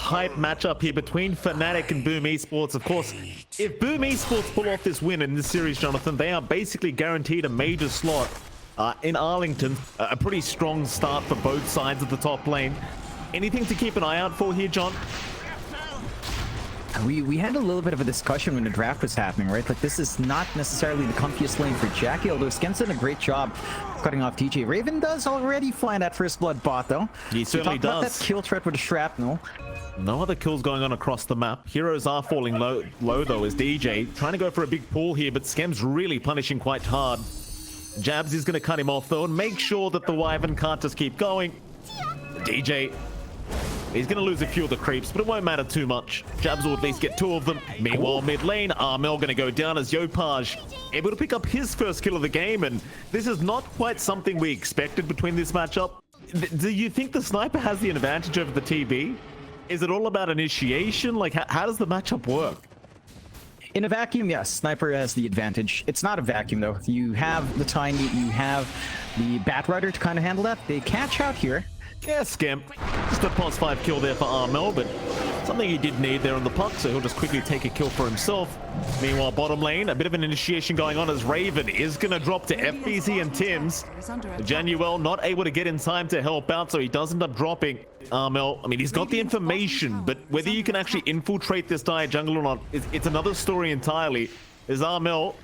hype matchup here between FNATIC and Boom Esports. Of course, if Boom Esports pull off this win in this series, Jonathan, they are basically guaranteed a major slot in Arlington. A pretty strong start for both sides of the top lane. Anything to keep an eye out for here, John? We had a little bit of a discussion when the draft was happening, right? Like, this is not necessarily the comfiest lane for Jackie, although Skem's done a great job cutting off TJ. Raven does already find that first blood bot, though. He certainly does. About that kill threat with the shrapnel. No other kills going on across the map. Heroes are falling low though, as DJ trying to go for a big pull here, but Skem's really punishing quite hard. Jabs is going to cut him off, though, and make sure that the Wyvern can't just keep going. DJ, he's going to lose a few of the creeps, but it won't matter too much. Jabs will at least get 2 of them. Meanwhile, mid lane, Armel going to go down as Yopaj able to pick up his first kill of the game, and this is not quite something we expected between this matchup. Do you think the sniper has the advantage over the TB? Is it all about initiation? Like, how does the matchup work? In a vacuum, yes, sniper has the advantage. It's not a vacuum, though. You have the Tiny, you have the Batrider to kind of handle that. They catch out here. Yeah, Skemp. Just a +5 kill there for Armel, but something he did need there on the puck, so he'll just quickly take a kill for himself. Meanwhile, bottom lane, a bit of an initiation going on as Raven is going to drop to FBZ and Tim's. Januel not able to get in time to help out, so he does end up dropping. Armel, I mean, he's got the information, but whether you can actually infiltrate this dire jungle or not, it's another story entirely. Is Armel,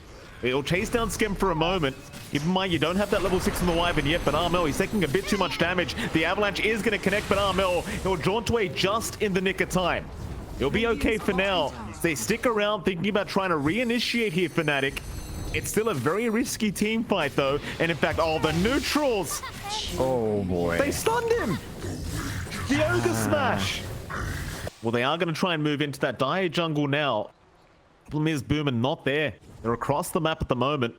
he'll chase down Skem for a moment. Keep in mind, you don't have that level 6 on the Wyvern yet, but Armel, he's taking a bit too much damage. The Avalanche is going to connect, but Armel, he'll jaunt away just in the nick of time. He'll be okay for now. They stick around thinking about trying to reinitiate here, FNATIC. It's still a very risky team fight, though. And in fact, oh, the neutrals! Oh, boy. They stunned him! The Ogre Smash! Well, they are going to try and move into that dire jungle now. Problem is, Boomer not there. They're across the map at the moment.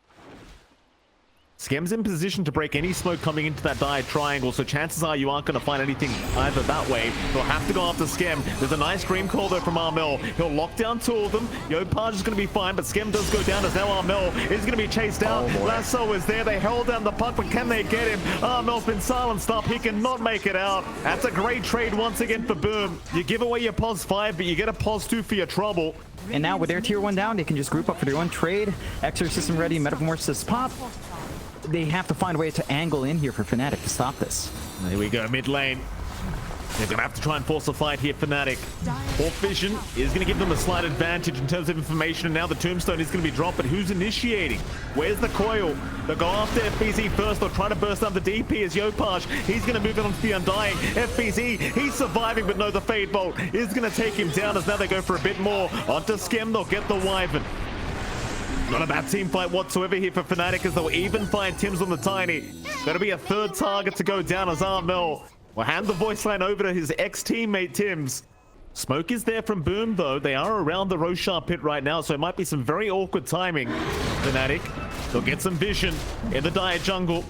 Skem's in position to break any smoke coming into that dire triangle, so chances are you aren't going to find anything either that way. They'll have to go after Skem. There's a nice dream call though from Armel. He'll lock down 2 of them. Yopaj is going to be fine, but Skem does go down as now Armel is going to be chased out. Lasso is there. They held down the puck, but can they get him? Armel's been silenced up. He cannot make it out. That's a great trade once again for Boom. You give away your +5, but you get a +2 for your trouble. And now with their tier 1 down, they can just group up for their own trade. Exorcism ready, Metamorphosis pop. They have to find a way to angle in here for FNATIC to stop this. Here we go, mid lane. They're going to have to try and force a fight here, FNATIC. Hawk Vision is going to give them a slight advantage in terms of information, and now the Tombstone is going to be dropped, but who's initiating? Where's the coil? They'll go after FBZ first. They'll try to burst down the DP as Yopaj. He's going to move it on to the Undying. FBZ, he's surviving, but no, the Fade Bolt is going to take him down as now they go for a bit more. Onto Skem, they'll get the Wyvern. Not a bad team fight whatsoever here for FNATIC, as they'll even find Tim's on the Tiny. Gonna be a 3rd target to go down as Armel will hand the voice line over to his ex-teammate Tim's. Smoke is there from Boom, though. They are around the Roshan pit right now, so it might be some very awkward timing. FNATIC, they'll get some vision in the dire jungle.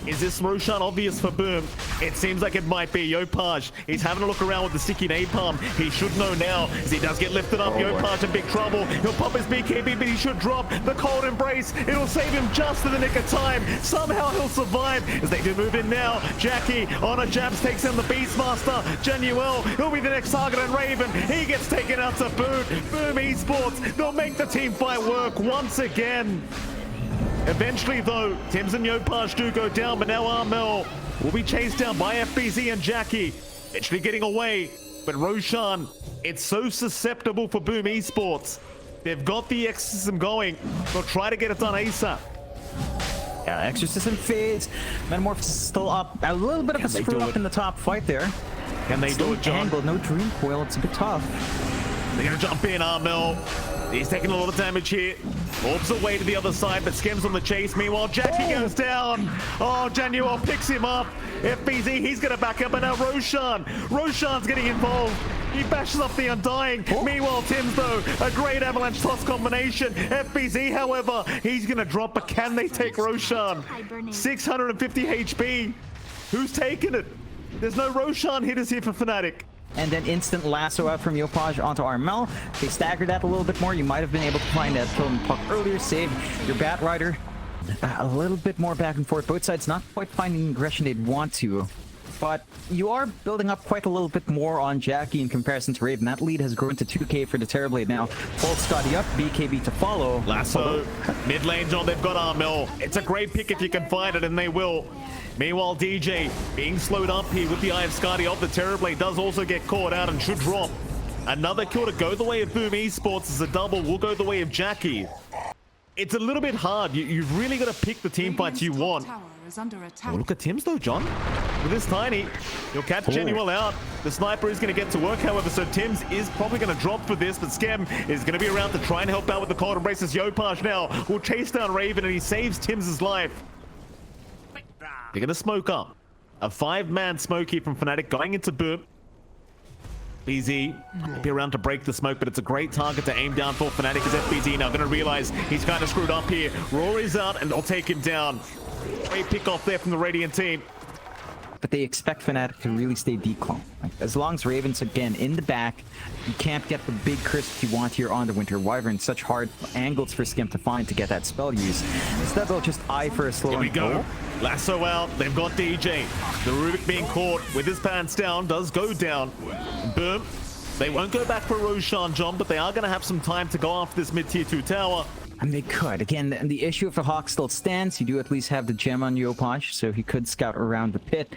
Is this Roshan obvious for Boom? It seems like it might be. Yopaj, he's having a look around with the sticky napalm. He should know now, as he does get lifted up. Yopaj in big trouble. He'll pop his BKB, but he should drop the cold embrace. It'll save him just in the nick of time. Somehow he'll survive as they do move in now. Jackie on a Jabs takes down the Beastmaster. Januel, he'll be the next target, and Raven, he gets taken out to boot. Boom Esports, they'll make the team fight work once again. Eventually, though, Tim's and Yopaj do go down, but now Armel will be chased down by FBZ and Jackie, eventually getting away. But Roshan, it's so susceptible for Boom Esports. They've got the Exorcism going. They'll try to get it done ASAP. Yeah, Exorcism fades. Metamorphosis is still up. A little bit of a screw up in the top fight there. Can they do it, John? Angle, no Dream Coil. It's a bit tough. They're going to jump in, Armel. He's taking a lot of damage here. Orbs away to the other side, but Skem's on the chase. Meanwhile, Jackie goes down. Oh, Januel picks him up. FBZ, he's going to back up, and now Roshan's getting involved. He bashes up the Undying. Meanwhile, Tim's, though, a great Avalanche toss combination. FBZ, however, he's going to drop, but can they take Roshan? 650 HP. Who's taking it? There's no Roshan hitters here for FNATIC. And then instant lasso out from Yopaj onto Armel. They staggered that a little bit more. You might have been able to find that kill in the puck earlier. Save your Batrider. A little bit more back and forth. Both sides not quite finding the aggression they'd want to. but you are building up quite a little bit more on Jackie in comparison to Raven. That lead has grown to 2k for the Terrorblade now. Bolt Scotty up, BKB to follow. Lasso, mid lane, John, they've got Armel. It's a great pick if you can find it, and they will. Meanwhile, DJ being slowed up here with the Eye of Skadi off. The Terrorblade does also get caught out and should drop. Another kill to go the way of Boom Esports as a double will go the way of Jackie. It's a little bit hard. You've really got to pick the team fights you want. Oh, look at Tim's though, John. With this tiny, he'll catch Genuel out. The sniper is going to get to work, however, so Tim's is probably going to drop for this, but Skem is going to be around to try and help out with the cold embraces. Yopaj now will chase down Raven, and he saves Tim's life. They're going to smoke up. A 5-man smoke here from FNATIC going into Boom. FBZ might be around to break the smoke, but it's a great target to aim down for FNATIC as FBZ now going to realize he's kind of screwed up here. Rory's out, and they'll take him down. Great pick off there from the Radiant team. But they expect FNATIC to really stay decom. Like, as long as Raven's again in the back, you can't get the big crisp you want here on the Winter Wyvern. Such hard angles for Skim to find to get that spell use. Instead, they'll just eye for a slow. Here we go. Lasso out. They've got DJ. The Rubik being caught with his pants down does go down. Boom. They won't go back for Roshan, John, but they are going to have some time to go after this mid-tier 2 tower. And they could. Again, the issue of the Hawk still stands. You do at least have the gem on Yopaj, so he could scout around the pit.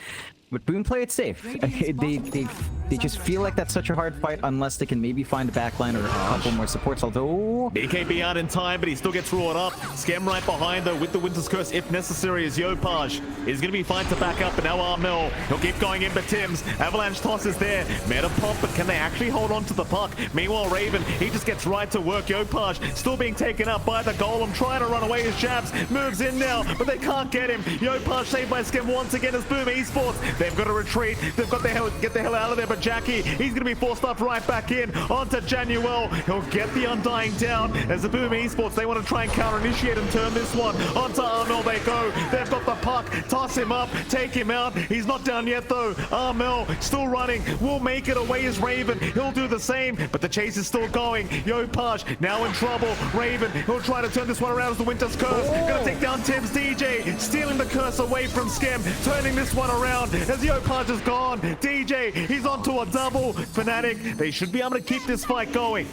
But Boom play it safe. They just feel like that's such a hard fight unless they can maybe find a backline or a couple more supports, although... BKB out in time, but he still gets roared up. Skem right behind, though, with the Winter's Curse, if necessary, as Yopaj is going to be fine to back up, but now Armel, he'll keep going in, but Tim's Avalanche toss is there. Meta pop, but can they actually hold on to the puck? Meanwhile, Raven, he just gets right to work. Yopaj still being taken out by the Golem, trying to run away. His jabs moves in now, but they can't get him. Yopaj saved by Skem once again as Boom Esports. They've got to retreat. They've got to get the hell out of there, but Jackie, he's going to be forced up right back in onto Januel. He'll get the Undying down as the Boom Esports, they want to try and counter-initiate and turn this one onto Armel. They go. They've got the puck. Toss him up. Take him out. He's not down yet, though. Armel still running. Will make it away as Raven. He'll do the same, but the chase is still going. Yopaj now in trouble. Raven, he'll try to turn this one around as the Winter's Curse. Gonna take down Tim's. DJ stealing the curse away from Skem, turning this one around as Yopaj is gone. DJ, he's onto a double. FNATIC, they should be able to keep this fight going.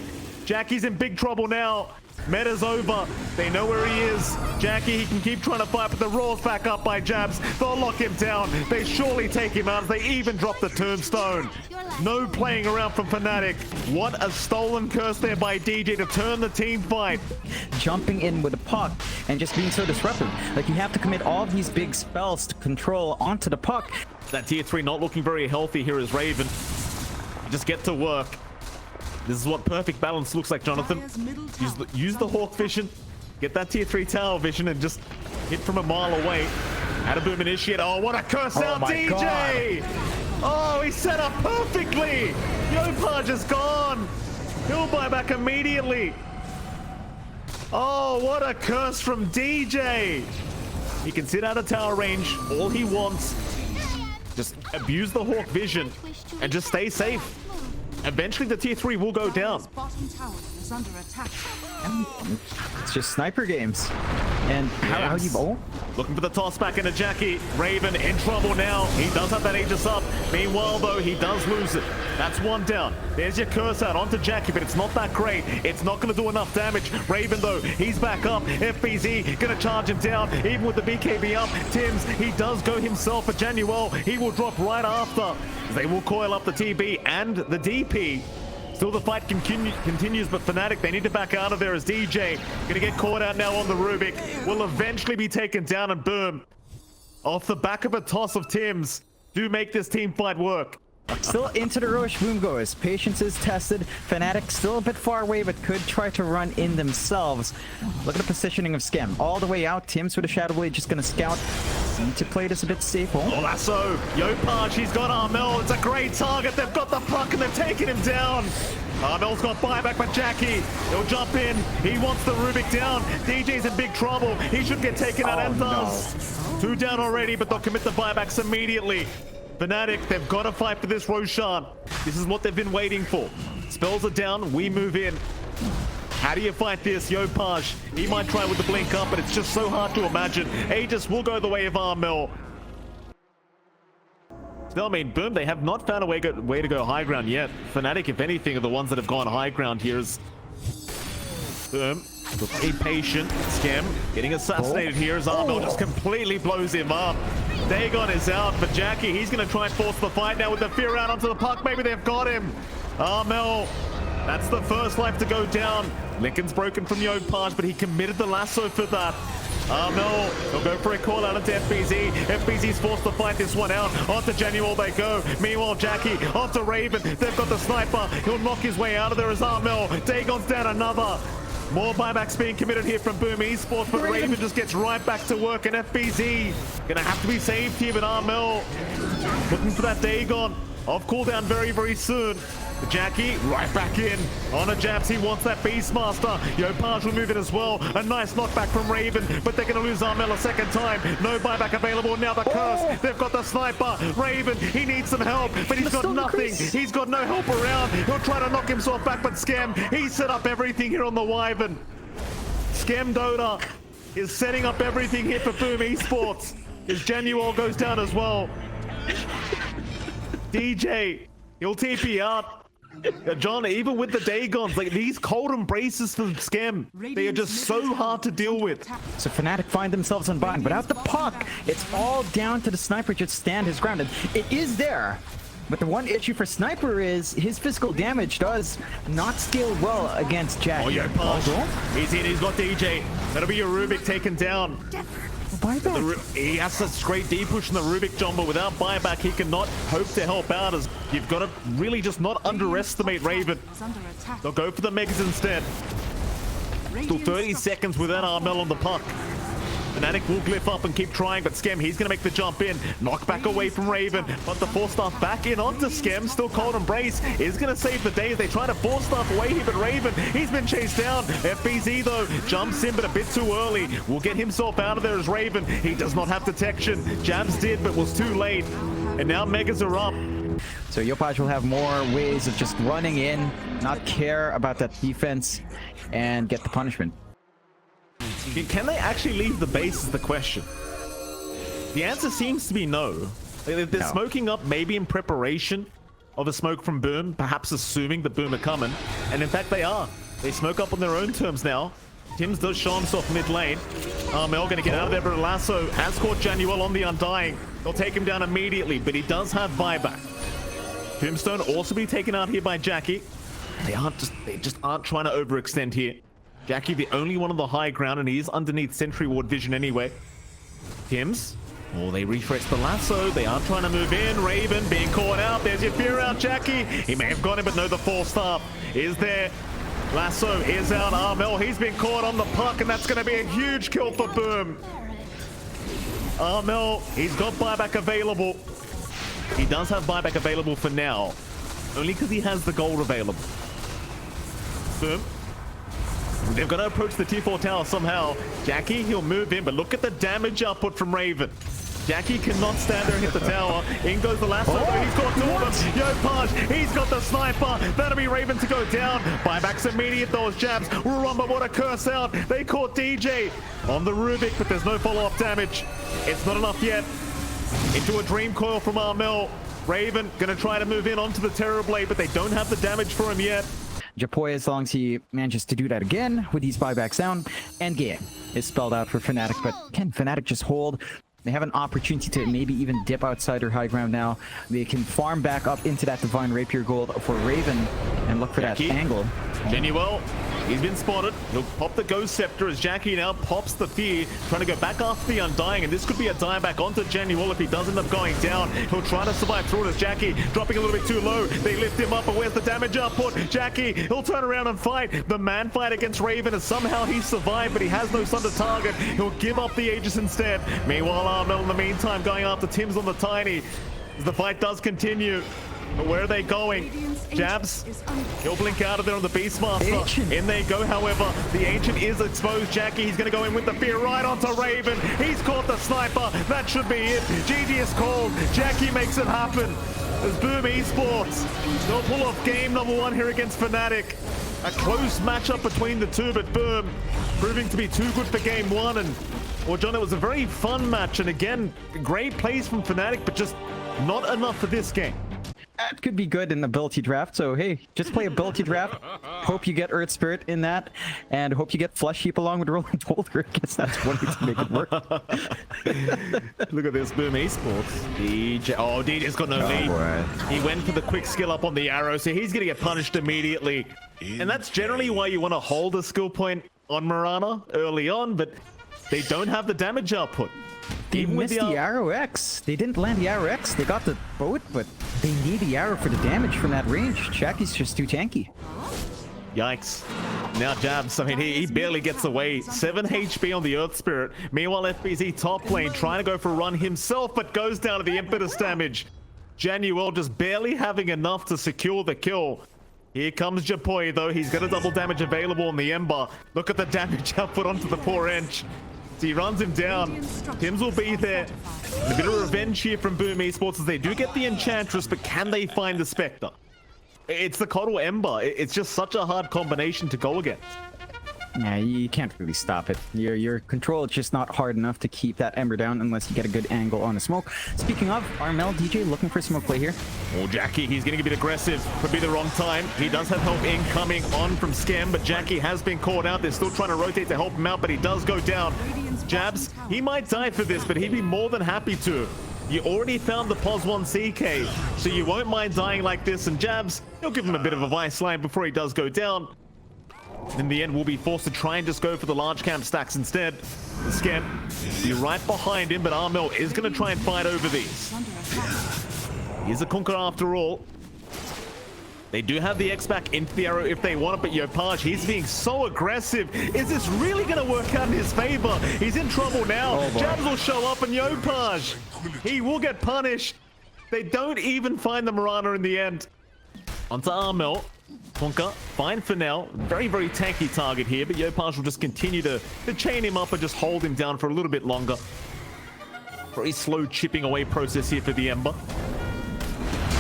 Jackie's in big trouble now. Meta's over. They know where he is. Jackie, he can keep trying to fight, but the Raw's back up by jabs. They'll lock him down. They surely take him out as they even drop the tombstone. No playing around from FNATIC. What a stolen curse there by DJ to turn the team fight. Jumping in with a puck and just being so disruptive. Like, you have to commit all of these big spells to control onto the puck. That tier 3 not looking very healthy here as Raven. You just get to work. This is what perfect balance looks like, Jonathan. Use the Hawk vision, get that tier 3 tower vision, and just hit from a mile away. Had a Boom initiate. Oh, what a curse out, DJ! God. Oh, he set up perfectly! Yopaj is gone! He'll buy back immediately. Oh, what a curse from DJ! He can sit out of tower range all he wants. Just abuse the Hawk vision and just stay safe. Eventually the tier 3 will go down. It's just sniper games. And how you bowl? Looking for the toss back into Jackie. Raven in trouble now. He does have that Aegis up. Meanwhile, though, he does lose it. That's one down. There's your curse out onto Jackie, but it's not that great. It's not going to do enough damage. Raven, though, he's back up. FBZ going to charge him down, even with the BKB up. Tim's, he does go himself, but Januel, he will drop right after. They will coil up the TB and the DP. Still the fight continues, but FNATIC, they need to back out of there as DJ gonna get caught out now on the Rubik. Will eventually be taken down, and Boom, off the back of a toss of Tim's, do make this team fight work. Still into the rush, Boom goes. Patience is tested. FNATIC still a bit far away, but could try to run in themselves. Look at the positioning of Skem. All the way out. Tim's with a Shadow Blade just going to scout. Need to play this a bit safe. Oh, Lasso. Yopaj, he's got Armel. It's a great target. They've got the puck and they're taking him down. Armel's got buyback, but Jackie, he'll jump in. He wants the Rubik down. DJ's in big trouble. He should get taken out and does. 2 down already, but they'll commit the buybacks immediately. FNATIC, they've got to fight for this Roshan. This is what they've been waiting for. Spells are down, we move in. How do you fight this? Yopaj, he might try with the blink up, but it's just so hard to imagine. Aegis will go the way of Armel. Still, I mean, Boom, they have not found a way to go high ground yet. FNATIC, if anything, are the ones that have gone high ground here. Is Boom, a patient. Scam getting assassinated here as Armel just completely blows him up. Dagon is out, but Jackie, he's going to try and force the fight now with the fear out onto the puck. Maybe they've got him. Armel, that's the first life to go down. Lincoln's broken from Yopaj, but he committed the lasso for that. Armel, he'll go for a call out into FBZ. FBZ's forced to fight this one out. Onto Janual they go. Meanwhile, Jackie onto Raven. They've got the sniper. He'll knock his way out of there as Armel. Dagon's down another. More buybacks being committed here from Boom Esports, but Raven just gets right back to work, and FBZ gonna have to be saved here, but Armel looking for that Dagon. Off cooldown very, very soon. Jackie right back in on a Jabs. He wants that Beastmaster. Yopaj will move it as well. A nice knockback from Raven, but they're going to lose Armel a second time. No buyback available. Now the curse. They've got the sniper. Raven, he needs some help, but he's got nothing. He's got no help around. He'll try to knock himself back, but Scam, he set up everything here on the Wyvern. Scam Dota is setting up everything here for Boom Esports. His Janual goes down as well. DJ, he'll TP out. John, even with the Dagons, like these cold embraces from Scam, they are just so hard to deal with. So FNATIC find themselves unbind, but out the puck, it's all down to the Sniper to stand his ground. And it is there, but the one issue for Sniper is his physical damage does not scale well against Jack. Oh, yeah, Pash. He's in, he's got DJ. That'll be a Rubik taken down. He has a great D push in the Rubik, John, but without buyback, he cannot hope to help out, as you've got to really just not underestimate Raven. They'll go for the Megas instead. Still 30 seconds without Armel on the puck. FNATIC will glyph up and keep trying, but Scam, he's going to make the jump in. Knock back away from Raven, but the force staff back in onto Scam. Still cold embrace is going to save the day as they try to force staff away here, but Raven, he's been chased down. FBZ, though, jumps in, but a bit too early. Will get himself out of there as Raven. He does not have detection. Jabs did, but was too late. And now Megas are up. So Yopaj will have more ways of just running in, not care about that defense, and get the punishment. Can they actually leave the base is the question. The answer seems to be no. They're smoking up maybe in preparation of a smoke from Boom, perhaps assuming that Boom are coming. And in fact, they are. They smoke up on their own terms now. Tims does show himself mid lane. Armel going to get out of there, but Lasso has caught Januel on the Undying. They'll take him down immediately, but he does have buyback. Tombstone also be taken out here by Jackie. They just aren't trying to overextend here. Jackie, the only one on the high ground, and he is underneath Sentry Ward vision anyway. Tims, they refresh the lasso. They aren't trying to move in. Raven being caught out. There's your fear out, Jackie. He may have got him, but no, the force staff is there. Lasso is out. Armel, he's been caught on the puck, and that's going to be a huge kill for Boom. Armel, he's got buyback available. He does have buyback available for now, only because he has the gold available. Boom. They've got to approach the T4 tower somehow. Jackie, he'll move in, but look at the damage output from Raven. Jackie cannot stand there and hit the tower. In goes the lasso. He's got two of them. Yopaj, he's got the sniper. That'll be Raven to go down. Buyback's immediate, those Jabs. Rumba, what a curse out. They caught DJ on the Rubik, but there's no follow-up damage. It's not enough yet. Into a Dream Coil from Armel. Raven gonna try to move in onto the Terrorblade, but they don't have the damage for him yet. Japoy, as long as he manages to do that again with these buybacks down, endgame is spelled out for FNATIC, but can FNATIC just hold? They have an opportunity to maybe even dip outside their high ground now. They can farm back up into that Divine Rapier gold for Raven and look for Jackie, that angle. Januel, he's been spotted. He'll pop the Ghost Scepter as Jackie now pops the Fear, trying to go back after the Undying, and this could be a dieback onto Januel if he does end up going down. He'll try to survive through it as Jackie dropping a little bit too low. They lift him up, but where's the damage output? Jackie, he'll turn around and fight. The man fight against Raven, and somehow he survived, but he has no sun to target. He'll give up the Aegis instead. Meanwhile, Armel in the meantime going after Tims on the Tiny. As the fight does continue. But where are they going? Jabs, he'll blink out of there on the Beastmaster. In they go, however. The Ancient is exposed. Jackie, he's going to go in with the Fear right onto Raven. He's caught the Sniper. That should be it. GG is called. Jackie makes it happen. As Boom Esports, they'll pull off game number 1 here against FNATIC. A close matchup between the two, but Boom proving to be too good for game 1. And, well, John, it was a very fun match. And again, great plays from FNATIC, but just Not enough for this game. That could be good in the ability draft. So hey, just play ability draft. Hope you get Earth Spirit in that, and hope you get Flesh Heap along with Rolling Boulder. I guess that's one way to make it work. Look at this, Boom Esports. DJ, oh, DJ's got no lead. Boy. He went for the quick skill up on the arrow, so he's gonna get punished immediately. And that's generally why you want to hold a skill point on Mirana early on, but they don't have the damage output. They missed the Arrow X. They didn't land the Arrow X. They got the boat, but they need the arrow for the damage from that range. Jackie's just too tanky. Yikes. Now Jabs, I mean, he barely gets away. 7 HP on the Earth Spirit. Meanwhile, FBZ top lane trying to go for a run himself, but goes down to the impetus damage. Januel just barely having enough to secure the kill. Here comes Japoi, though. He's got a double damage available on the Ember. Look at the damage output onto the poor Ench. So he runs him down. Tims will be there. A bit of revenge here from Boom Esports as they do get the Enchantress, but can they find the Spectre? It's the Coddle Ember. It's just such a hard combination to go against. Yeah, you can't really stop it. Your control is just not hard enough to keep that Ember down unless you get a good angle on a smoke. Speaking of, ARLINGTON looking for smoke play here. Oh, Jackie, he's getting a bit aggressive. Could be the wrong time. He does have help incoming on from Scam, but Jackie has been caught out. They're still trying to rotate to help him out, but he does go down. Jabs, he might die for this, but he'd be more than happy to. You already found the POS 1 CK, so you won't mind dying like this, and Jabs, he'll give him a bit of a vice line before he does go down. In the end, we'll be forced to try and just go for the large camp stacks instead. The Scam be right behind him, but Armel is going to try and fight over these. He's a Conqueror after all. They do have the X back into the arrow if they want it, but Yopaj, he's being so aggressive. Is this really going to work out in his favor? He's in trouble now. Oh, Jabs will show up, and Yopaj, he will get punished. They don't even find the Mirana in the end. Onto Armel. Conker, fine for now. Very, very tanky target here, but Yopaj will just continue to chain him up and just hold him down for a little bit longer. Very slow chipping away process here for the Ember.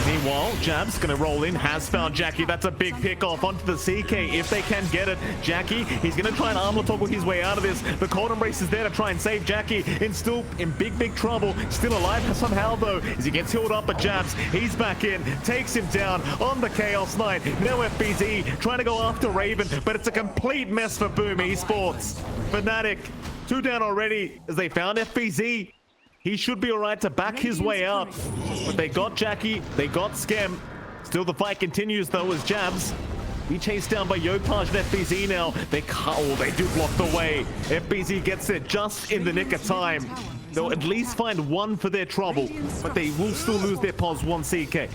Meanwhile, Jab's going to roll in, has found Jackie. That's a big pick off onto the CK if they can get it. Jackie, he's going to try and armor toggle his way out of this. The Cold Embrace is there to try and save Jackie. Still in big trouble. Still alive somehow, though, as he gets healed up at Jabs. He's back in, takes him down on the Chaos Knight. Now FBZ trying to go after Raven, but it's a complete mess for Boom Esports. FNATIC, 2 down already as they found FBZ. He should be all right to back his way out. But they got Jackie, they got Scam. Still the fight continues though as Jabs. He chased down by Yopaj and FBZ now. They can't, oh, they do block the way. FBZ gets it just in the nick of time. They'll at least find one for their trouble, but they will still lose their POS 1 CK.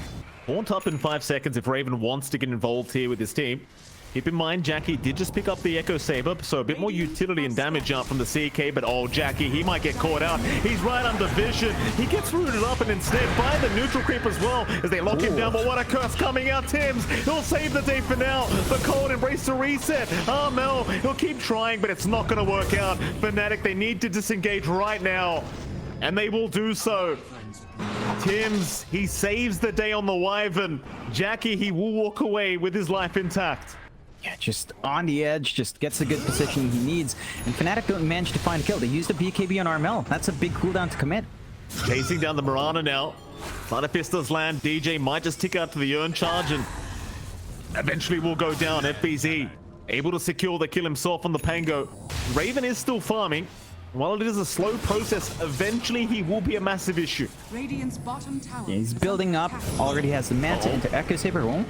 Haunt up in 5 seconds if Raven wants to get involved here with his team. Keep in mind, Jackie did just pick up the Echo Saber, so a bit more utility and damage out from the CK, but oh, Jackie, he might get caught out. He's right under vision. He gets rooted up and instead by the neutral creep as well as they lock him down, but what a curse coming out. Tims, he'll save the day for now. The Cold Embrace to reset. Armel, he'll keep trying, but it's not going to work out. FNATIC, they need to disengage right now, and they will do so. Tims, he saves the day on the Wyvern. Jackie, he will walk away with his life intact. Yeah, just on the edge, just gets the good position he needs. And FNATIC don't manage to find a kill. They used a BKB on Armel. That's a big cooldown to commit. Chasing down the Mirana now. Fista's land. DJ might just tick out to the Urn Charge and eventually will go down. FBZ able to secure the kill himself on the Pango. Raven is still farming. While it is a slow process, eventually he will be a massive issue. Radiant's bottom tower. Yeah, he's building up. Already has the Manta into Echo Saber. Oh.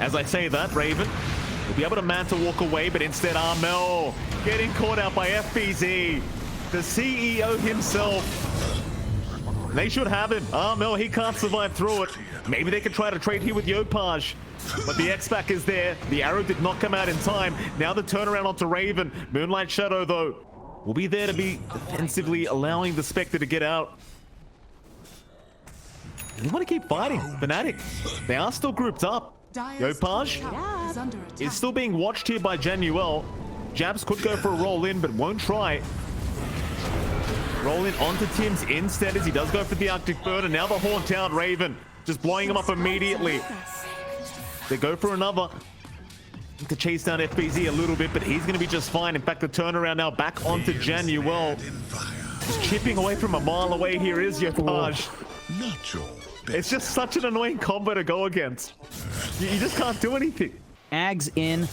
As I say that, Raven will be able to Manta walk away, but instead Armel getting caught out by FBZ, the CEO himself. They should have him. Armel, he can't survive through it. Maybe they could try to trade here with Yopaj, but the X-Pac is there. The arrow did not come out in time. Now the turnaround onto Raven. Moonlight Shadow, though, will be there to be defensively allowing the Spectre to get out. They want to keep fighting. FNATIC, they are still grouped up. Yopaj is still being watched here by Januel. Jabs could go for a roll in, but won't try. Roll in onto Tims instead as he does go for the Arctic Bird, and now the Haunt out Raven, just blowing him up immediately. They go for another to chase down FBZ a little bit, but he's going to be just fine. In fact, the turnaround now back onto Januel. Just chipping away from a mile away. Here is Yopaj. It's just such an annoying combo to go against. You just can't do anything. Ags in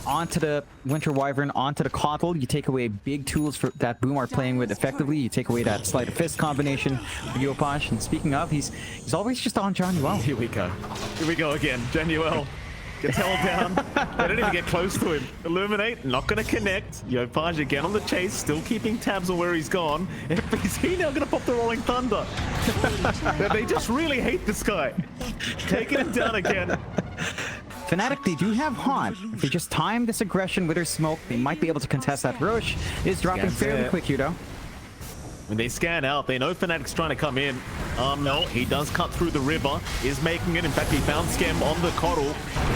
onto the Winter Wyvern, onto the Coddle. You take away big tools for that Boom are playing with effectively. You take away that Sleight of Fist combination with Yopash. And speaking of, he's always just on Johnny. Here we go. Here we go again. Genuel gets held down. They don't even get close to him. Illuminate, not going to connect. Yopash again on the chase, still keeping tabs on where he's gone. FBZ now going to pop the Rolling Thunder. They just really hate this guy. Taking him down again. FNATIC, they do have Haunt. If they just time this aggression with their smoke, they might be able to contest that. Roche is dropping fairly quick here, though. When they scan out, they know FNATIC's trying to come in. No, he does cut through the river, is making it. In fact, he found Scam on the Coddle.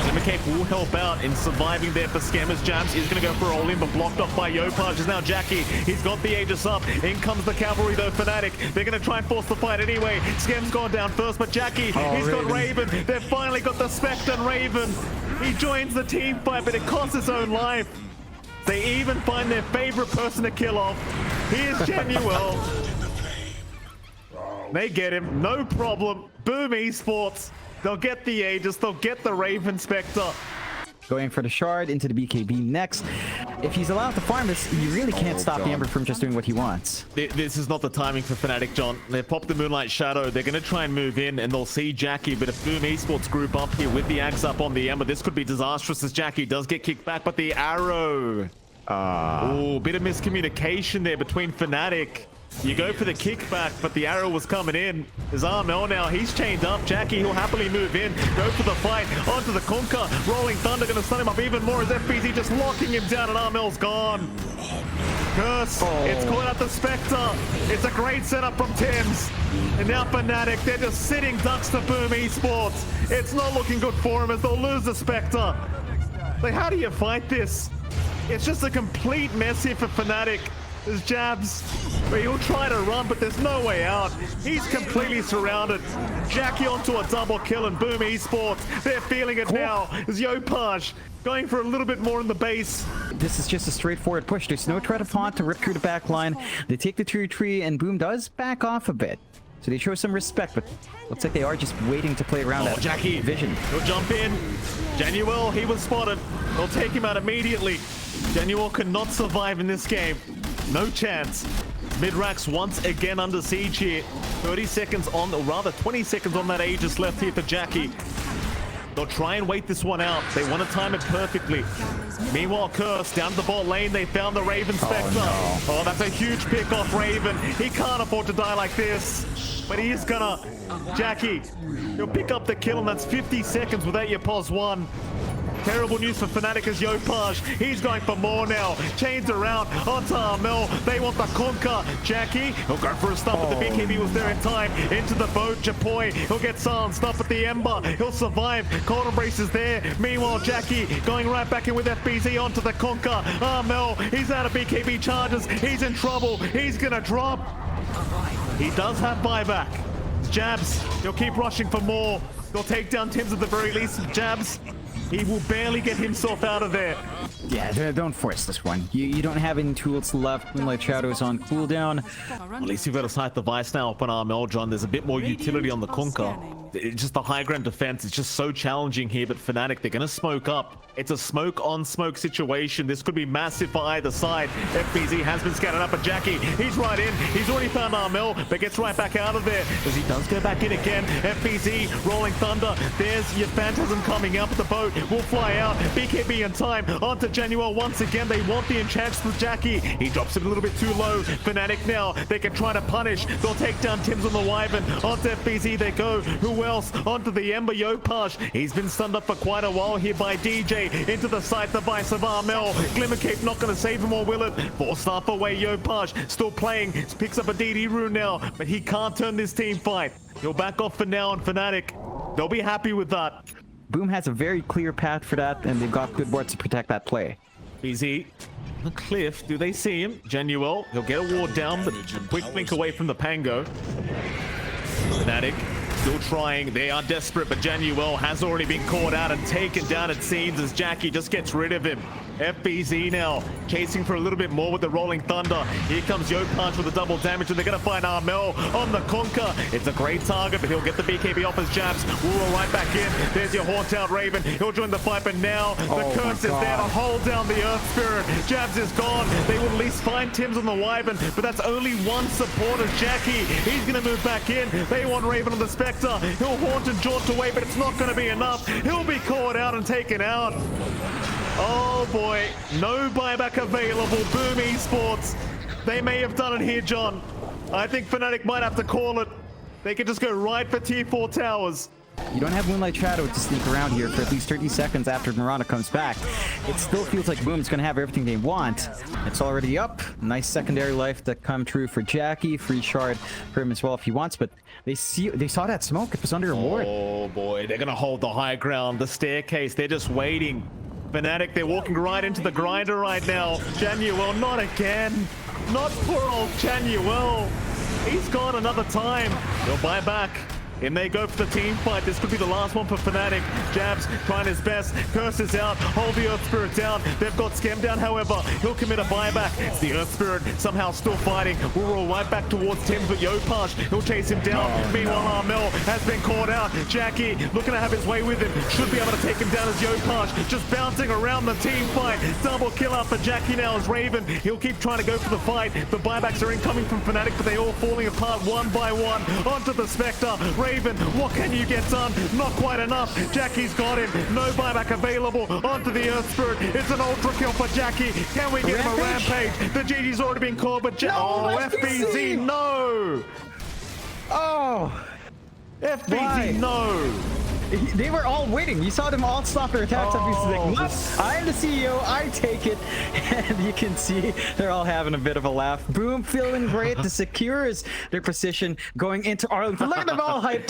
Limmercape will help out in surviving there for Scammer's Jabs. Is going to go for all in, but blocked off by Yopash. Is now Jackie. He's got the Aegis up. In comes the cavalry, though, FNATIC. They're going to try and force the fight anyway. Scam's gone down first, but Jackie, he's got Raven. They've finally got the Spectre and Raven. He joins the team fight, but it costs his own life. They even find their favorite person to kill off. Here's Genuel. They get him, no problem. Boom Esports. They'll get the Aegis, they'll get the Raven Spectre. Going for the shard into the BKB next. If he's allowed to farm this, you really can't stop the Ember from just doing what he wants. This is not the timing for FNATIC, John. They popped the Moonlight Shadow. They're going to try and move in, and they'll see Jackie. But if Boom Esports group up here with the Axe up on the Ember, this could be disastrous as Jackie does get kicked back. But the arrow. Oh, bit of miscommunication there between FNATIC. You go for the kickback, but the arrow was coming in. There's Armel now. He's chained up. Jackie, he'll happily move in. Go for the fight. Onto the Kunkka. Rolling Thunder going to stun him up even more as FBZ just locking him down, and Armel's gone. Curse. It's caught out the Spectre. It's a great setup from Tim's. And now FNATIC, they're just sitting ducks to Boom Esports. It's not looking good for him as they'll lose the Spectre. Like, how do you fight this? It's just a complete mess here for FNATIC. There's Jabs where he'll try to run, but there's no way out. He's completely surrounded. Jackie onto a double kill, and Boom Esports, they're feeling it now. There's Yopash going for a little bit more in the base. This is just a straightforward push. There's no threat of Haunt to rip through the back line. They take the tree, and Boom does back off a bit. So they show some respect, but looks like they are just waiting to play around that Jackie vision. He'll jump in. Genuel, he was spotted. They'll take him out immediately. Genuel cannot survive in this game. No chance. Midrax once again under siege here. 30 seconds on, or rather 20 seconds on that Aegis left here for Jackie. They'll try and wait this one out. They want to time it perfectly. Meanwhile, Curse down the bot lane. They found the Raven Spectre. Oh, that's a huge pick off Raven. He can't afford to die like this. But he is gonna. Jackie, he'll pick up the kill, and that's 50 seconds without your pos one. Terrible news for FNATIC as Yopash. He's going for more now. Chains are out. Onto Armel. They want the Kunkka. Jackie, he'll go for a stop, but the BKB was there in time. Into the boat. Japoi, he'll get silenced up at the Ember. He'll survive. Cold Embrace is there. Meanwhile, Jackie going right back in with FBZ onto the Kunkka. Armel, he's out of BKB charges. He's in trouble. He's gonna drop. He does have buyback. Jabs, he'll keep rushing for more. They'll take down Tim's at the very least. Jabs, he will barely get himself out of there. Yeah, don't force this one. You don't have any tools left. Moonlight Shadow is on cooldown. At least you've got to sight the Vice now up on Armel, John. There's a bit more utility on the Kunkka. It's just the high ground defense. It's just so challenging here, but FNATIC, they're going to smoke up. It's a smoke on smoke situation. This could be massive for either side. FBZ has been scattered up, but Jackie, he's right in. He's already found Armel, but gets right back out of there as he does go back in again. FBZ, Rolling Thunder. There's your Phantasm coming out, but the boat will fly out. BKB in time onto Genuel once again. They want the enchants with Jackie. He drops it a little bit too low. FNATIC now, they can try to punish. They'll take down Tim's on the Wyvern. Onto FBZ they go. Who else? Onto the Ember, Yopash. He's been stunned up for quite a while here by DJ. Into the sight device of Armel. Glimmercape not going to save him, or will it? 4-star away, Yopash still playing. Picks up a DD rune now, but he can't turn this team fight. He'll back off for now on FNATIC. They'll be happy with that. Boom has a very clear path for that, and they've got good wards to protect that play. BZ, the cliff, do they see him? Genuel, he'll get a ward down, but quick blink away from the Pango. FNATIC Still trying. They are desperate, but Januel has already been caught out and taken down, it seems, as Jackie just gets rid of him. FBZ now chasing for a little bit more with the Rolling Thunder. Here comes Yo Punch with the double damage, and they're going to find Armel on the Conquer. It's a great target, but he'll get the BKB off his jabs. We'll roll right back in. There's your Haunt Out Raven. He'll join the fight, but now the curse is there to hold down the Earth Spirit. Jabs is gone. They will at least find Tim's on the Wyvern, but that's only one supporter, Jackie. He's going to move back in. They want Raven on the Spectre. He'll Haunt and jaunt away, but it's not going to be enough. He'll be caught out and taken out. Oh boy, no buyback available. Boom Esports. They may have done it here, John. I think FNATIC might have to call it. They could just go right for tier 4 towers. You don't have Moonlight Shadow to sneak around here for at least 30 seconds after Mirana comes back. It still feels like Boom's going to have everything they want. It's already up. Nice secondary life to come true for Jackie. Free shard for him as well if he wants, but they saw that smoke. It was under a ward. Oh boy, they're going to hold the high ground, the staircase. They're just waiting. FNATIC, they're walking right into the grinder right now. Januel, not again. Not poor old Januel. He's gone another time. He'll buy back. And they go for the team fight. This could be the last one for FNATIC. Jabs trying his best. Curse is out. Hold the Earth Spirit down. They've got Scam down, however. He'll commit a buyback. It's the Earth Spirit somehow still fighting. We'll roll right back towards Tim, but Yopash, he'll chase him down. Meanwhile, Armel has been caught out. Jackie looking to have his way with him. Should be able to take him down as Yopash. Just bouncing around the team fight. Double kill out for Jackie now as Raven. He'll keep trying to go for the fight. The buybacks are incoming from FNATIC, but they all falling apart one by one. Onto the Spectre. Raven, what can you get done? Not quite enough. Jackie's got him. No buyback available. Onto the Earth Spirit. It's an ultra kill for Jackie. Can we get him a rampage? The GG's already been called, but FBZ, no! Oh! FBZ, Why? no! They were all waiting. You saw them all stop their attacks. I'm the CEO. I take it. And you can see they're all having a bit of a laugh. Boom, feeling great. The secures their position going into Arlington. Look at them all hyped up.